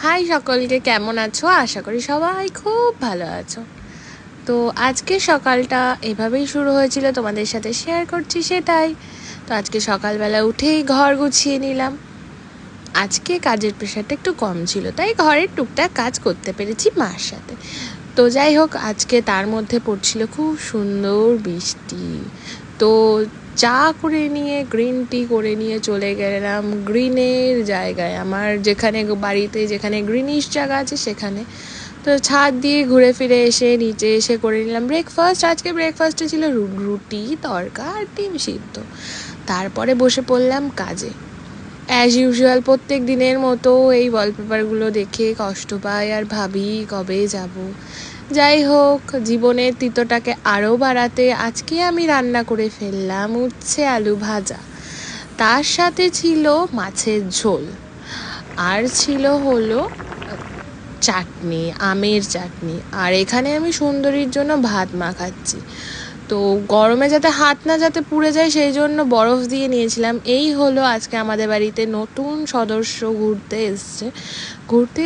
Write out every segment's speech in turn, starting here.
High সকলকে, কেমন আছো? আশা করি সবাই খুব ভালো আছো। তো আজকে সকালটা এভাবেই শুরু হয়েছিল, তোমাদের সাথে শেয়ার করছি সেটাই। তো আজকে সকালবেলা উঠেই ঘর গুছিয়ে নিলাম। আজকে কাজের প্রেশারটা একটু কম ছিল, তাই ঘরের টুকটাক কাজ করতে পেরেছি মার সাথে। তো যাই হোক, আজকে তার মধ্যে পড়ছিল খুব সুন্দর বৃষ্টি। তো চা করে নিয়ে, গ্রিন টি করে নিয়ে চলে গেলাম গ্রিনের জায়গায়, আমার যেখানে বাড়িতে যেখানে গ্রিনিশ জায়গা আছে সেখানে। তো ছাদ দিয়ে ঘুরে ফিরে এসে নিচে এসে করে নিলাম ব্রেকফাস্ট। আজকে ব্রেকফাস্টে ছিল রুটি, তড়কা আর ডিম সিদ্ধ। তারপরে বসে পড়লাম কাজে। অ্যাজ ইউজুয়াল প্রত্যেক দিনের মতো এই ওয়ালপেপারগুলো দেখে কষ্ট পাই আর ভাবি কবে যাব। যাই হোক, জীবনের তিতটাকে আরও বাড়াতে আজকে আমি রান্না করে ফেললাম উচ্ছে আলু ভাজা। তার সাথে ছিল মাছের ঝোল, আর ছিল হলো চাটনি, আমের চাটনি। আর এখানে আমি সুন্দরীর জন্য ভাত মাখাচ্ছি। তো গরমে যাতে হাত না যাতে পুড়ে যায় সেই জন্য বরফ দিয়ে নিয়েছিলাম। এই হলো আজকে আমাদের বাড়িতে নতুন সদস্য ঘুরতে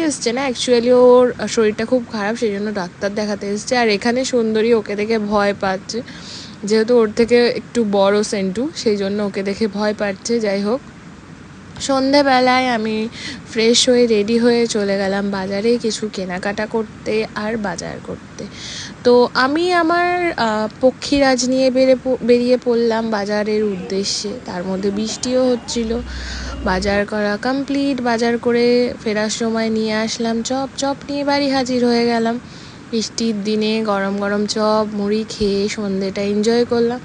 এসছে না, অ্যাকচুয়ালি ওর শরীরটা খুব খারাপ, সেই জন্য ডাক্তার দেখাতে এসছে। আর এখানে সুন্দরী ওকে দেখে ভয় পাচ্ছে, যেহেতু ওর থেকে একটু বড় সেন্টু, সেই জন্য ওকে দেখে ভয় পাচ্ছে। যাই হোক, সন্ধেবেলায় আমি ফ্রেশ হয়ে রেডি হয়ে চলে গেলাম বাজারে কিছু কেনাকাটা করতে আর বাজার করতে। তো আমি আমার পক্ষীরাজ নিয়ে বেরিয়ে পড়লাম বাজারের উদ্দেশ্যে। তার মধ্যে বৃষ্টিও হচ্ছিল। বাজার করা কমপ্লিট। বাজার করে ফেরার সময় নিয়ে আসলাম চপ নিয়ে বাড়ি হাজির হয়ে গেলাম। বৃষ্টির দিনে গরম গরম চপ মুড়ি খেয়ে সন্ধেটা এনজয় করলাম।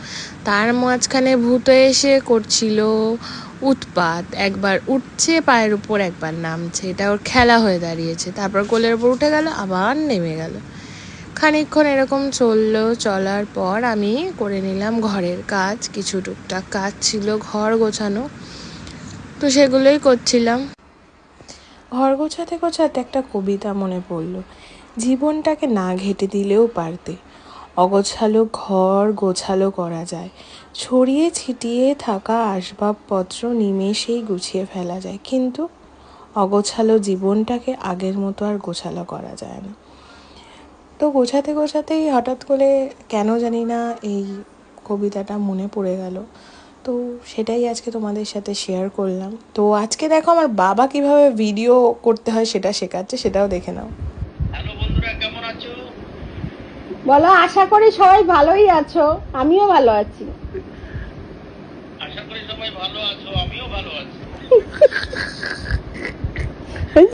তার মাঝখানে ভূত এসে করছিল উৎপাত, একবার উঠছে পায়ের উপর একবার নামছে, এটা ওর খেলা হয়ে দাঁড়িয়েছে। তারপর কোলের উপর উঠে গেল, আবার নেমে গেল। খানিকক্ষণ এরকম চলার পর আমি করে নিলাম ঘরের কাজ। কিছু টুকটাক কাজ ছিল ঘর গোছানো, তো সেগুলোই করছিলাম। ঘর গোছাতে গোছাতে একটা কবিতা মনে পড়ল, জীবনটাকে না ঘেঁটে দিলেও পারতে, অগোছালো ঘর গোছালো করা যায়, ছড়িয়ে ছিটিয়ে থাকা আসবাবপত্র নিমেষেই গুছিয়ে ফেলা যায়, কিন্তু অগোছালো জীবনটাকে আগের মতো আর গোছালো করা যায় না। তো গোছাতেই হঠাৎ করে কেন জানি না এই কবিতাটা মনে পড়ে গেল। তো সেটাই আজকে তোমাদের সাথে শেয়ার করলাম। তো আজকে দেখো আমার বাবা কিভাবে ভিডিও করতে হয় সেটা শেখাচ্ছে, সেটাও দেখে নাও। হ্যালো বন্ধুরা, কেমন আছো? বলো, আশা করি সবাই ভালোই আছো, আমিও ভালো আছি। আশা করি সবাই ভালো আছো, আমিও ভালো আছি।